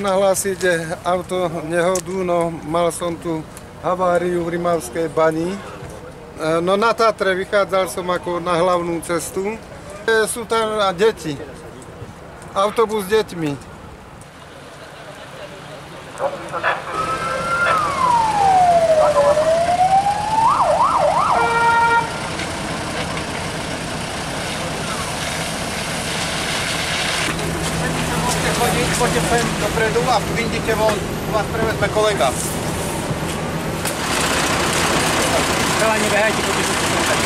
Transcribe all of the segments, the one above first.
nahlásiť auto nehodu, no mal som tu haváriu v Rimavskej bani. No na Tatre vychádzal som ako na hlavnú cestu. Sú tam deti. Autobus s deťmi. Poďte sem dopredu a vyjdite von, vás prevezme kolega. Veľa nebehajte, poďte sa sem.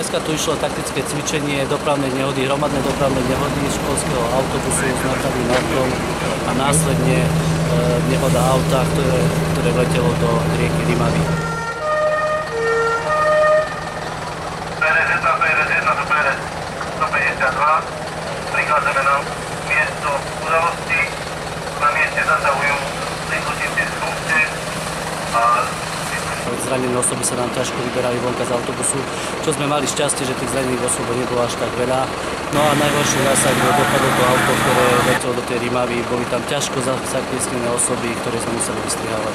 Dneska tu išlo taktické cvičenie dopravnej nehody, hromadné dopravnej nehody školského autobusu s nákladným autom a následne nehoda auta, ktoré letelo do rieky Rimavy. PRS 152, prichádzame na miesto udalosti, na mieste zasahujú príslušníci z funkcie a Zranené osoby sa nám ťažko vyberali vonka z autobusu, čo sme mali šťastie, že tých zranených osôb nebolo až tak veľa. No a najhoršie zásah dopadlo to auto, ktoré letelo do tej Rimavy. Boli tam ťažko zakliesnené osoby, ktoré sme museli vystrihávať.